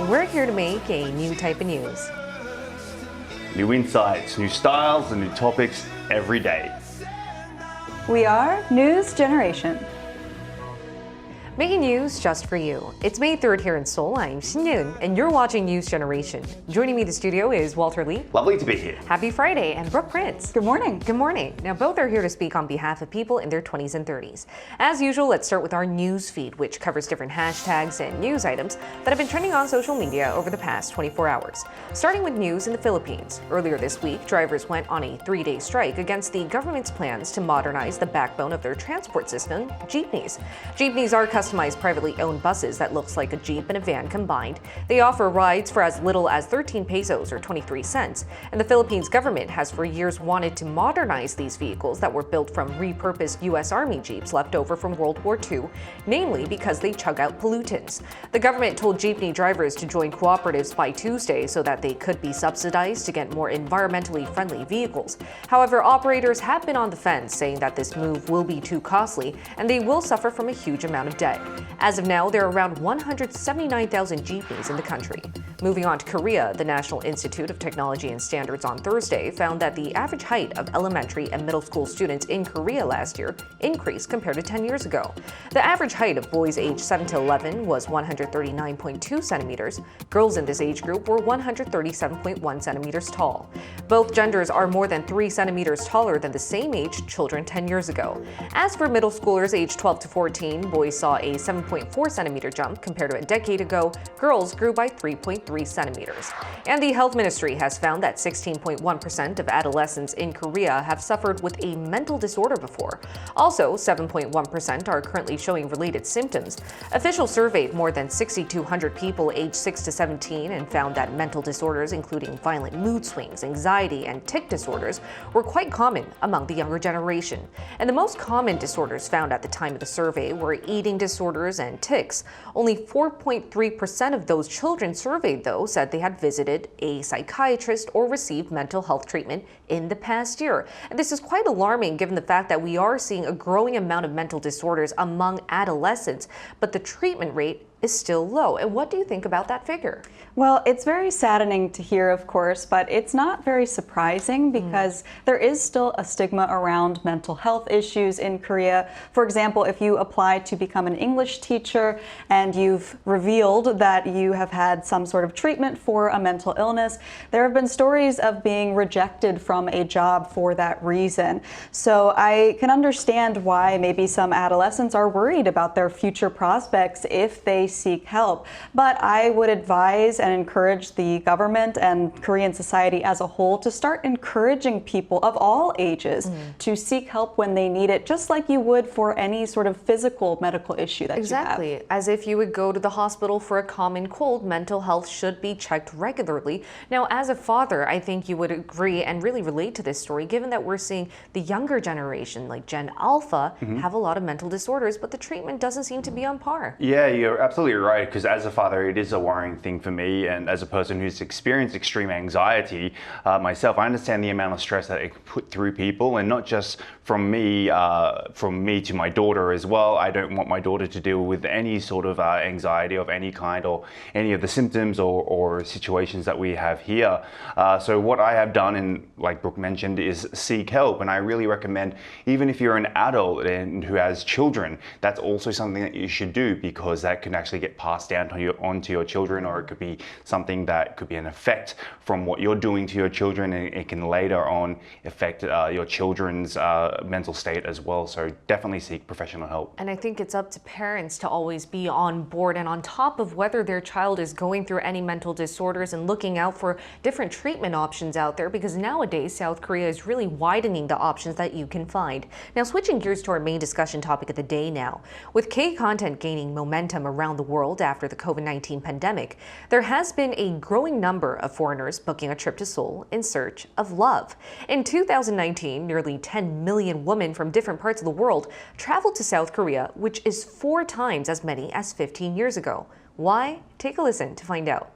we're here to make a new type of news. New insights, new styles, and new topics every day. We are News Generation. Making news just for you. It's May 3rd here in Seoul. I'm Shin-Yun, and you're watching News Generation. Joining me in the studio is Walter Lee. Lovely to be here. Happy Friday, and Brooke Prince. Good morning. Good morning. Now, both are here to speak on behalf of people in their 20s and 30s. As usual, let's start with our news feed, which covers different hashtags and news items that have been trending on social media over the past 24 hours. Starting with news in the Philippines. Earlier this week, drivers went on a 3-day strike against the government's plans to modernize the backbone of their transport system, jeepneys. Jeepneys are customized privately owned buses that looks like a Jeep and a van combined. They offer rides for as little as 13 pesos or 23 cents. And the Philippines government has for years wanted to modernize these vehicles that were built from repurposed U.S. Army Jeeps left over from World War II, namely because they chug out pollutants. The government told jeepney drivers to join cooperatives by Tuesday so that they could be subsidized to get more environmentally friendly vehicles. However, operators have been on the fence, saying that this move will be too costly and they will suffer from a huge amount of debt. As of now, there are around 179,000 jeepneys in the country. Moving on to Korea, the National Institute of Technology and Standards on Thursday found that the average height of elementary and middle school students in Korea last year increased compared to 10 years ago. The average height of boys aged 7 to 11 was 139.2 centimeters. Girls in this age group were 137.1 centimeters tall. Both genders are more than 3 centimeters taller than the same age children 10 years ago. As for middle schoolers aged 12 to 14, boys saw a 7.4 centimeter jump compared to a decade ago. Girls grew by 3.3 centimeters. And the health ministry has found that 16.1% of adolescents in Korea have suffered with a mental disorder before. Also, 7.1% are currently showing related symptoms. Officials surveyed more than 6,200 people aged 6 to 17 and found that mental disorders, including violent mood swings, anxiety, and tic disorders, were quite common among the younger generation. And the most common disorders found at the time of the survey were eating disorders and tics. Only 4.3% of those children surveyed, though, said they had visited a psychiatrist or received mental health treatment in the past year. And this is quite alarming given the fact that we are seeing a growing amount of mental disorders among adolescents, but the treatment rate is still low. And what do you think about that figure? Well, it's very saddening to hear, of course, but it's not very surprising because there is still a stigma around mental health issues in Korea. For example, if you apply to become an English teacher and you've revealed that you have had some sort of treatment for a mental illness, there have been stories of being rejected from a job for that reason. So I can understand why maybe some adolescents are worried about their future prospects if they seek help. But I would advise and encourage the government and Korean society as a whole to start encouraging people of all ages to seek help when they need it, just like you would for any sort of physical medical issue that you have. Exactly. As if you would go to the hospital for a common cold, mental health should be checked regularly. Now, as a father, I think you would agree and really relate to this story, given that we're seeing the younger generation, like Gen Alpha, have a lot of mental disorders, but the treatment doesn't seem to be on par. Yeah, you're absolutely right, because as a father, it is a worrying thing for me, and as a person who's experienced extreme anxiety myself, I understand the amount of stress that it can put through people, and not just from me to my daughter as well. I don't want my daughter to deal with any sort of anxiety of any kind or any of the symptoms or situations that we have here. So what I have done, and like Brooke mentioned, is seek help, and I really recommend, even if you're an adult and who has children, that's also something that you should do, because that can actually get passed down onto your children, or it could be something that could be an effect from what you're doing to your children, and it can later on affect your children's mental state as well. So definitely seek professional help. And I think it's up to parents to always be on board and on top of whether their child is going through any mental disorders and looking out for different treatment options out there, because nowadays South Korea is really widening the options that you can find. Now, switching gears to our main discussion topic of the day now. With K-content gaining momentum around the world after the COVID-19 pandemic, there has been a growing number of foreigners booking a trip to Seoul in search of love. In 2019, nearly 10 million women from different parts of the world traveled to South Korea, which is 4 times as many as 15 years ago. Why? Take a listen to find out.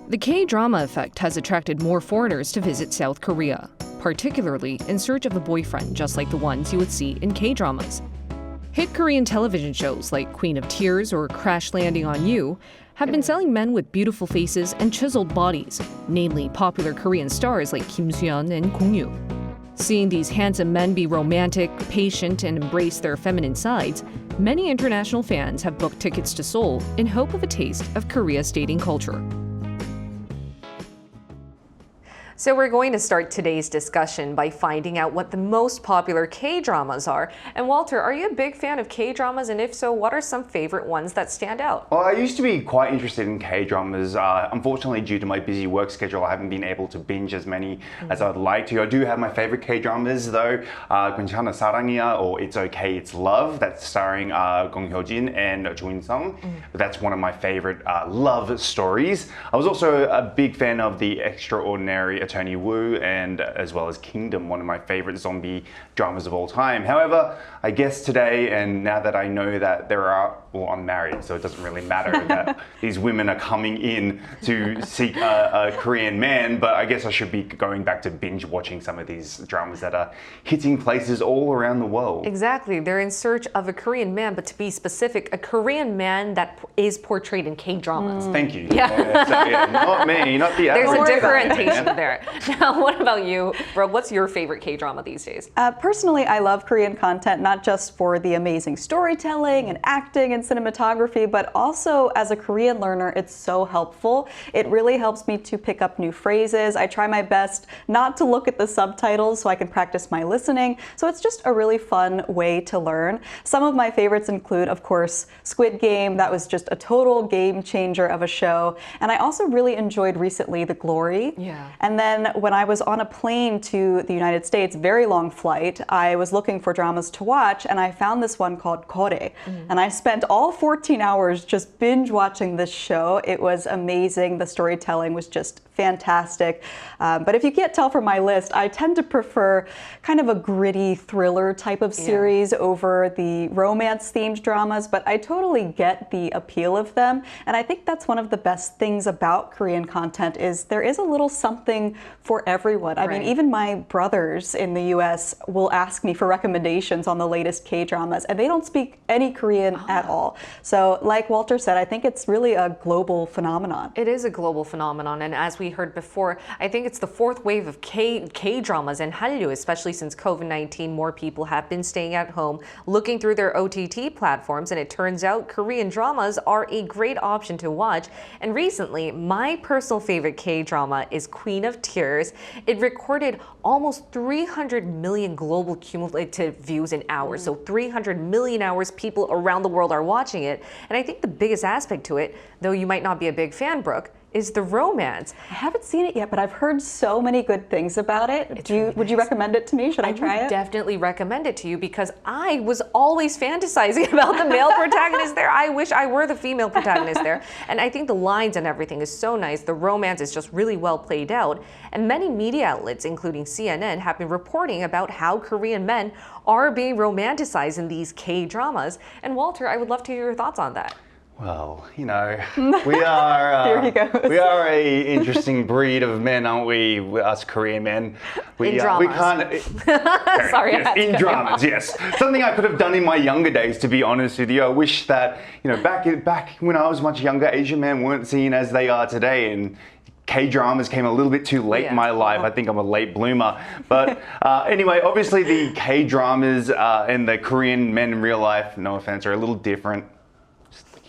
The K-drama effect has attracted more foreigners to visit South Korea, particularly in search of a boyfriend just like the ones you would see in K-dramas. Hit Korean television shows like Queen of Tears or Crash Landing on You have been selling men with beautiful faces and chiseled bodies, namely popular Korean stars like Kim Soo-yeon and Kong Yoo. Seeing these handsome men be romantic, patient, and embrace their feminine sides, many international fans have booked tickets to Seoul in hope of a taste of Korea's dating culture. So we're going to start today's discussion by finding out what the most popular K-dramas are. And Walter, are you a big fan of K-dramas? And if so, what are some favorite ones that stand out? Well, I used to be quite interested in K-dramas. Unfortunately, due to my busy work schedule, I haven't been able to binge as many as I'd like to. I do have my favorite K-dramas though. 괜찮아 사랑이야 or It's Okay, It's Love. That's starring Gong Hyo-jin and Jo In-sung. But that's one of my favorite love stories. I was also a big fan of The Extraordinary Attorney Woo and as well as Kingdom, one of my favorite zombie dramas of all time. However, I guess today, and now that I know that well, I'm married, so it doesn't really matter that these women are coming in to seek a Korean man, but I guess I should be going back to binge watching some of these dramas that are hitting places all around the world. Exactly. They're in search of a Korean man, but to be specific, a Korean man that is portrayed in K-dramas. Thank you. Yeah. So, yeah, not me, not the There's average. a differentiation there. Now, what about you, bro? What's your favorite K-drama these days? Personally, I love Korean content, not just for the amazing storytelling and acting and cinematography, but also as a Korean learner, it's so helpful. It really helps me to pick up new phrases. I try my best not to look at the subtitles so I can practice my listening. So it's just a really fun way to learn. Some of my favorites include, of course, Squid Game. That was just a total game changer of a show. And I also really enjoyed recently The Glory. Yeah. And then when I was on a plane to the United States, very long flight, I was looking for dramas to watch and I found this one called Kore. And I spent all 14 hours just binge watching this show. It was amazing. The storytelling was just fantastic. But if you can't tell from my list, I tend to prefer kind of a gritty thriller type of series over the romance-themed dramas, but I totally get the appeal of them. And I think that's one of the best things about Korean content is there is a little something for everyone. I mean, even my brothers in the US will ask me for recommendations on the latest K-dramas, and they don't speak any Korean at all. So like Walter said, I think it's really a global phenomenon. It is a global phenomenon, and as we heard before, I think it's the fourth wave of K-dramas and Hallyu, especially since COVID-19. More people have been staying at home, looking through their OTT platforms, and it turns out Korean dramas are a great option to watch. And recently, my personal favorite K-drama is Queen of Tears. It recorded almost 300 million global cumulative views in hours, so 300 million hours people around the world are watching it. And I think the biggest aspect to it, though you might not be a big fan, Brooke, is the romance. I haven't seen it yet, but I've heard so many good things about it. Would you recommend it to me? Should I try it? I would definitely recommend it to you because I was always fantasizing about the male protagonist there. I wish I were the female protagonist there. And I think the lines and everything is so nice. The romance is just really well played out. And many media outlets, including CNN, have been reporting about how Korean men are being romanticized in these K-dramas. And Walter, I would love to hear your thoughts on that. Well, you know, we are Here he goes. we are a interesting breed of men, aren't we? Us Korean men. In dramas. We can't. Sorry, yes, in dramas, yes. Something I could have done in my younger days, to be honest with you. I wish that back when I was much younger, Asian men weren't seen as they are today, and K-dramas came a little bit too late in my life. I think I'm a late bloomer. But anyway, obviously the K-dramas and the Korean men in real life, no offense, are a little different.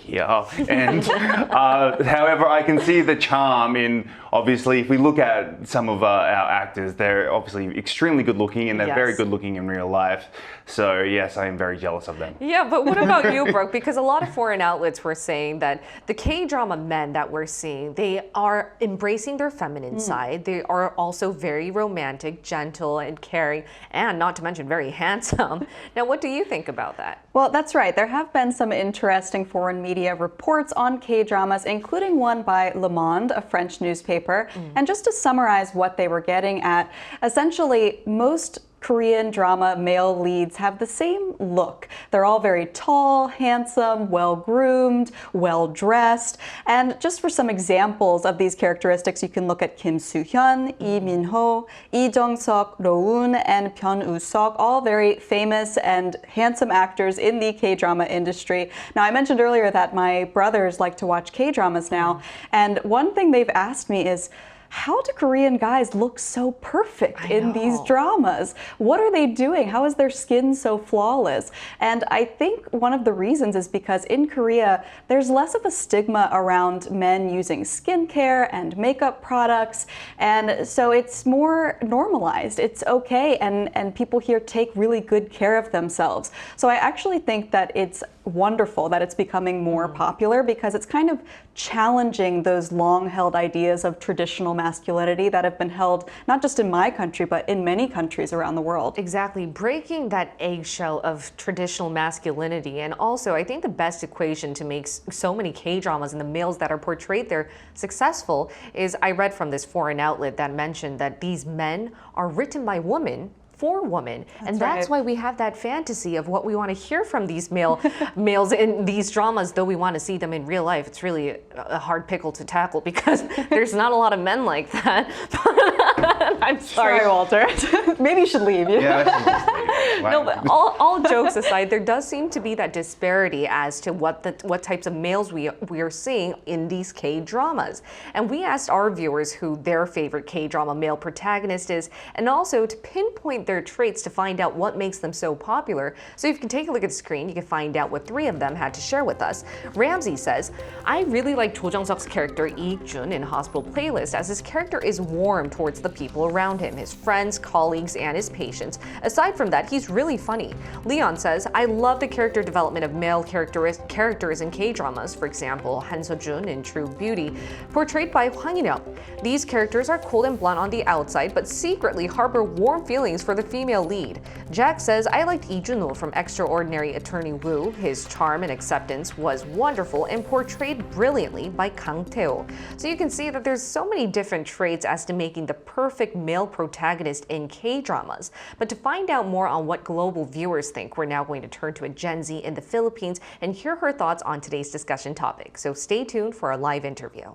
Yeah, and however, I can see the charm in, obviously, if we look at some of our actors, they're obviously extremely good looking and they're very good looking in real life. So yes, I am very jealous of them. Yeah, but what about you, Brooke? Because a lot of foreign outlets were saying that the K-drama men that we're seeing, they are embracing their feminine side. They are also very romantic, gentle, and caring, and not to mention very handsome. Now, what do you think about that? Well, that's right. There have been some interesting foreign media reports on K-dramas, including one by Le Monde, a French newspaper. And just to summarize what they were getting at, essentially, most Korean drama male leads have the same look. They're all very tall, handsome, well-groomed, well-dressed. And just for some examples of these characteristics, you can look at Kim Soo-hyun, Lee Min-ho, Lee Jung-seok, Ro-eun, and Byun Woo-seok, all very famous and handsome actors in the K-drama industry. Now, I mentioned earlier that my brothers like to watch K-dramas now, and one thing they've asked me is, how do Korean guys look so perfect in these dramas? What are they doing? How is their skin so flawless? And I think one of the reasons is because in Korea, there's less of a stigma around men using skincare and makeup products. And so it's more normalized. It's okay. And people here take really good care of themselves. So I actually think that it's wonderful that it's becoming more popular because it's kind of challenging those long-held ideas of traditional masculinity that have been held not just in my country but in many countries around the world. Exactly, breaking that eggshell of traditional masculinity. And also, I think the best equation to make so many K-dramas and the males that are portrayed there successful is, I read from this foreign outlet that mentioned that these men are written by women for women. And that's why we have that fantasy of what we want to hear from these males in these dramas, though we want to see them in real life. It's really a hard pickle to tackle because there's not a lot of men like that. I'm sorry, Walter. Maybe you should leave. Yeah, I should just leave. Wow. No, but all jokes aside, there does seem to be that disparity as to what types of males we are seeing in these K-dramas. And we asked our viewers who their favorite K-drama male protagonist is, and also to pinpoint their traits to find out what makes them so popular. So if you can take a look at the screen, you can find out what 3 of them had to share with us. Ramsey says, I really like Cho Jung-seok's character Lee Ik-jun in Hospital Playlist, as his character is warm towards the people around him, his friends, colleagues, and his patients. Aside from that, he's really funny. Leon says, I love the character development of male characters in K-dramas, for example, Han So-jun in True Beauty, portrayed by Hwang In-yeop. These characters are cold and blunt on the outside, but secretly harbor warm feelings for the female lead. Jack says, I liked Lee Jun-ho from Extraordinary Attorney Woo. His charm and acceptance was wonderful and portrayed brilliantly by Kang Tae-ho. So you can see that there's so many different traits as to making the perfect male protagonist in K-dramas. But to find out more on what global viewers think, we're now going to turn to a Gen Z in the Philippines and hear her thoughts on today's discussion topic. So stay tuned for our live interview.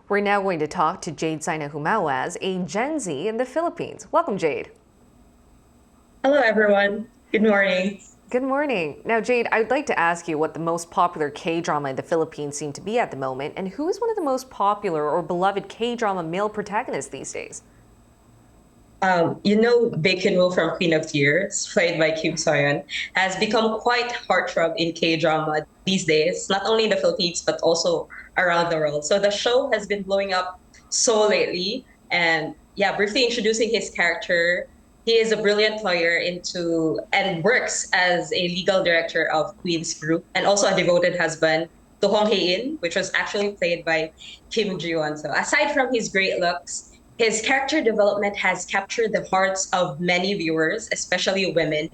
We're now going to talk to Jade Saina Humawaz, a Gen Z in the Philippines. Welcome, Jade. Hello, everyone. Good morning. Good morning. Now, Jade, I'd like to ask you what the most popular K-drama in the Philippines seem to be at the moment, and who is one of the most popular or beloved K-drama male protagonists these days? Bacon Will from Queen of Tears, played by Kim So-hyun, has become quite heartthrob in K-drama these days, not only in the Philippines, but also around the world. So the show has been blowing up so lately. And yeah, briefly introducing his character, he is a brilliant lawyer and works as a legal director of Queen's Group, and also a devoted husband to Hong Hae-in, which was actually played by Kim Ji-won. So aside from his great looks, his character development has captured the hearts of many viewers, especially women.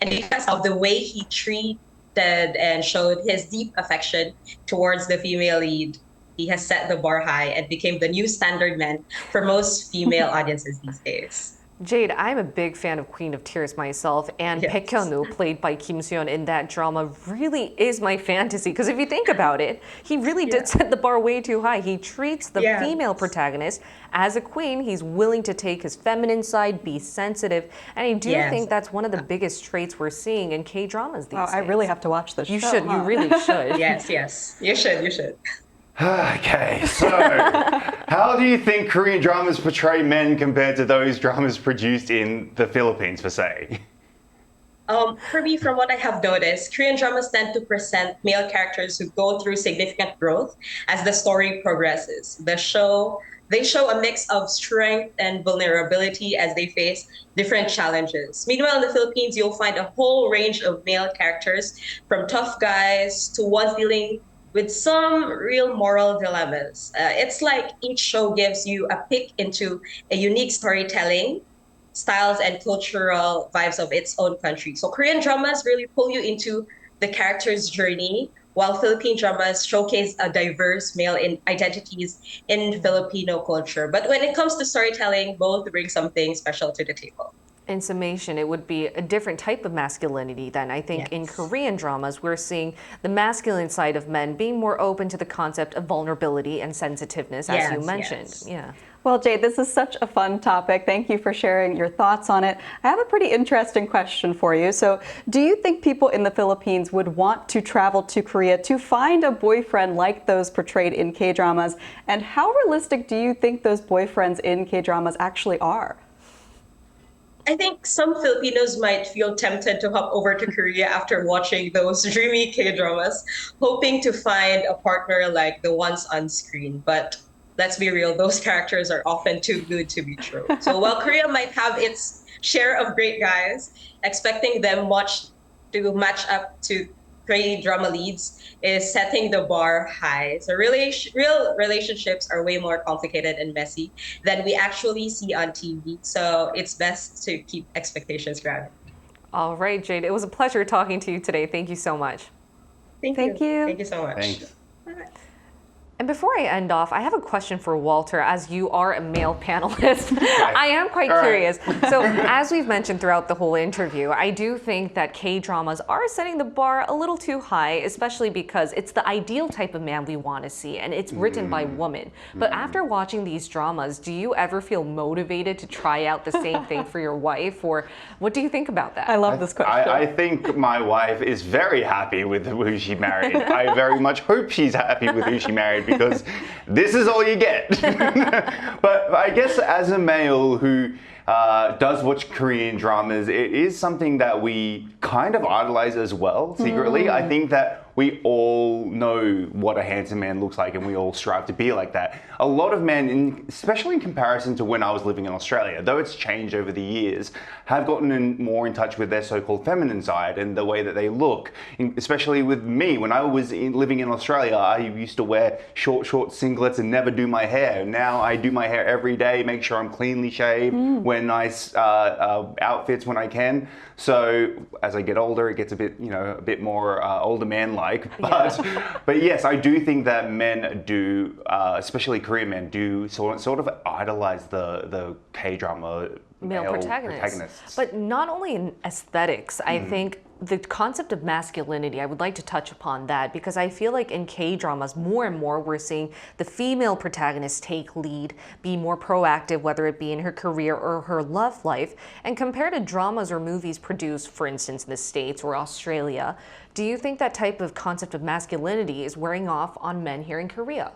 And because of the way he treated and showed his deep affection towards the female lead, he has set the bar high and became the new standard man for most female audiences these days. Jade, I'm a big fan of Queen of Tears myself, and Yes. Baek Hyun-woo, played by Kim So-hyun in that drama, really is my fantasy. Because if you think about it, he really did set the bar way too high. He treats the female protagonist as a queen. He's willing to take his feminine side, be sensitive, and I do think that's one of the biggest traits we're seeing in K-dramas these days. I really have to watch this You show. should. You really should. Yes. You should. Okay, so how do you think Korean dramas portray men compared to those dramas produced in the Philippines, per se? For me, from what I have noticed, Korean dramas tend to present male characters who go through significant growth as the story progresses. They show a mix of strength and vulnerability as they face different challenges. Meanwhile, in the Philippines, you'll find a whole range of male characters, from tough guys to ones dealing with some real moral dilemmas. It's like each show gives you a peek into a unique storytelling styles and cultural vibes of its own country. So Korean dramas really pull you into the character's journey, while Philippine dramas showcase a diverse male identities in Filipino culture. But when it comes to storytelling, both bring something special to the table. In summation, it would be a different type of masculinity then. I think in Yes. Korean dramas, we're seeing the masculine side of men being more open to the concept of vulnerability and sensitiveness, as you Yes, mentioned. yes. Yeah. Well, Jade, this is such a fun topic. Thank you for sharing your thoughts on it. I have a pretty interesting question for you. So, do you think people in the Philippines would want to travel to Korea to find a boyfriend like those portrayed in K-dramas? And how realistic do you think those boyfriends in K-dramas actually are? I think some Filipinos might feel tempted to hop over to Korea after watching those dreamy K-dramas, hoping to find a partner like the ones on screen. But let's be real, those characters are often too good to be true. So while Korea might have its share of great guys, expecting them much to match up to K-drama leads is setting the bar high. So real relationships are way more complicated and messy than we actually see on TV. So it's best to keep expectations grounded. All right, Jade, it was a pleasure talking to you today. Thank you so much. Thank you. Thank you so much. Thanks. And before I end off, I have a question for Walter, as you are a male panelist. I am quite curious. So, as we've mentioned throughout the whole interview, I do think that K-dramas are setting the bar a little too high, especially because it's the ideal type of man we want to see, and it's written by women. But after watching these dramas, do you ever feel motivated to try out the same thing for your wife, or what do you think about that? I love this question. I think my wife is very happy with who she married. I very much hope she's happy with who she married, because this is all you get. But I guess as a male who does watch Korean dramas, it is something that we kind of idolize as well, secretly. I think that we all know what a handsome man looks like, and we all strive to be like that. A lot of men, especially in comparison to when I was living in Australia, though it's changed over the years, have gotten more in touch with their so-called feminine side and the way that they look. Especially with me, when I was living in Australia, I used to wear short singlets and never do my hair. Now I do my hair every day, make sure I'm cleanly shaved, wear nice outfits when I can. So as I get older, it gets a bit more older man-like. But yes, I do think that men do, especially Korean men, do sort of idolize the K-drama male protagonists. But not only in aesthetics, I think the concept of masculinity, I would like to touch upon that, because I feel like in K-dramas, more and more we're seeing the female protagonist take lead, be more proactive, whether it be in her career or her love life. And compared to dramas or movies produced, for instance, in the States or Australia, do you think that type of concept of masculinity is wearing off on men here in Korea?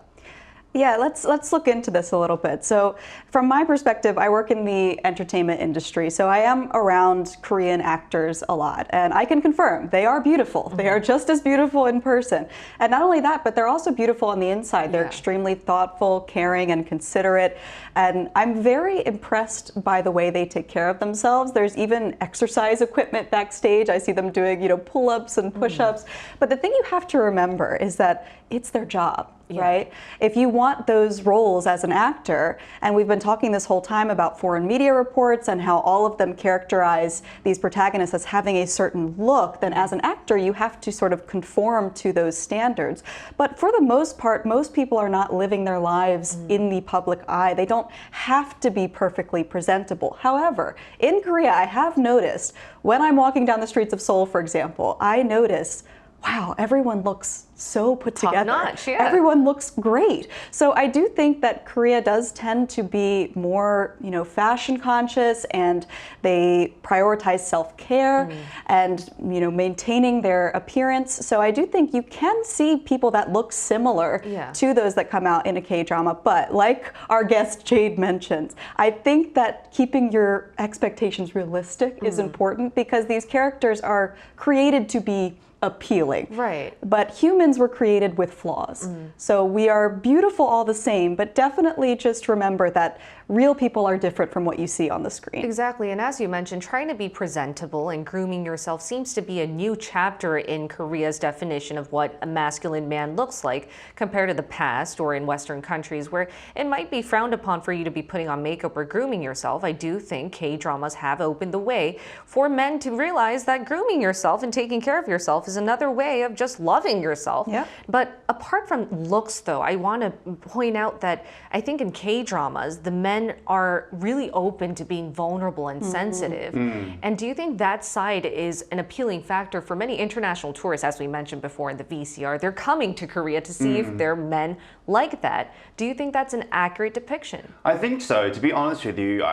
Yeah, let's look into this a little bit. So from my perspective, I work in the entertainment industry, so I am around Korean actors a lot, and I can confirm they are beautiful. They are just as beautiful in person. And not only that, but they're also beautiful on the inside. They're extremely thoughtful, caring, and considerate. And I'm very impressed by the way they take care of themselves. There's even exercise equipment backstage. I see them doing, pull-ups and push-ups. But the thing you have to remember is that it's their job. Right? If you want those roles as an actor, and we've been talking this whole time about foreign media reports and how all of them characterize these protagonists as having a certain look, then as an actor, you have to sort of conform to those standards. But for the most part, most people are not living their lives in the public eye. They don't have to be perfectly presentable. However, in Korea, I have noticed when I'm walking down the streets of Seoul, for example, I notice wow, everyone looks so put Top together. notch, yeah. Everyone looks great. So I do think that Korea does tend to be more, fashion conscious, and they prioritize self-care and, maintaining their appearance. So I do think you can see people that look similar Yeah. to those that come out in a K-drama. But like our guest Jade mentions, I think that keeping your expectations realistic is important, because these characters are created to be appealing. Right. But humans were created with flaws. So we are beautiful all the same, but definitely just remember that real people are different from what you see on the screen. Exactly, and as you mentioned, trying to be presentable and grooming yourself seems to be a new chapter in Korea's definition of what a masculine man looks like compared to the past, or in Western countries where it might be frowned upon for you to be putting on makeup or grooming yourself. I do think K-dramas have opened the way for men to realize that grooming yourself and taking care of yourself is another way of just loving yourself. Yeah. But apart from looks, though, I want to point out that I think in K-dramas, the men are really open to being vulnerable and sensitive. And do you think that side is an appealing factor for many international tourists, as we mentioned before in the VCR? They're coming to Korea to see if there are men like that. Do you think that's an accurate depiction? I think so. To be honest with you,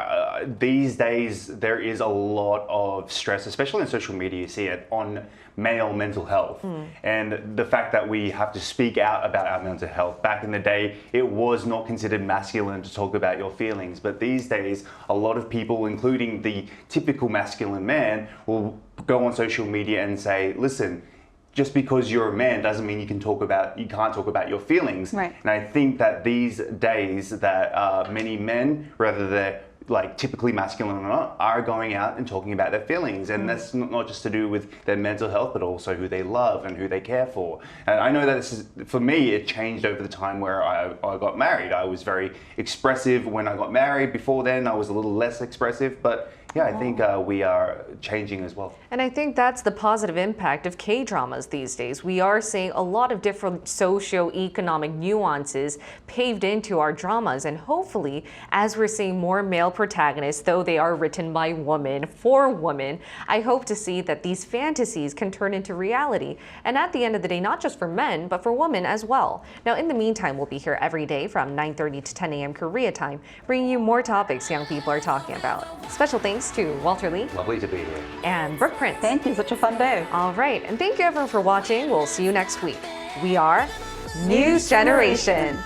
these days there is a lot of stress, especially on social media. You see it on male mental health, and the fact that we have to speak out about our mental health. Back in the day, it was not considered masculine to talk about your feelings, but these days, a lot of people, including the typical masculine man, will go on social media and say, listen, just because you're a man doesn't mean you can't talk about your feelings. Right. And I think that these days that many men, whether they're like typically masculine or not, are going out and talking about their feelings, and that's not just to do with their mental health, but also who they love and who they care for. And I know that this is, for me, it changed over the time where I got married. I was very expressive when I got married. Before then, I was a little less expressive, but yeah, I think we are changing as well. And I think that's the positive impact of K-dramas these days. We are seeing a lot of different socio-economic nuances paved into our dramas, and hopefully, as we're seeing more male protagonists, though they are written by women for women, I hope to see that these fantasies can turn into reality. And at the end of the day, not just for men, but for women as well. Now, in the meantime, we'll be here every day from 9:30 to 10 a.m. Korea time, bringing you more topics young people are talking about. Special thanks to Walter Lee Lovely to be here. and Brooke Prince. Thank you, such a fun day. All right, and thank you everyone for watching. We'll see you next week. We are News Generation.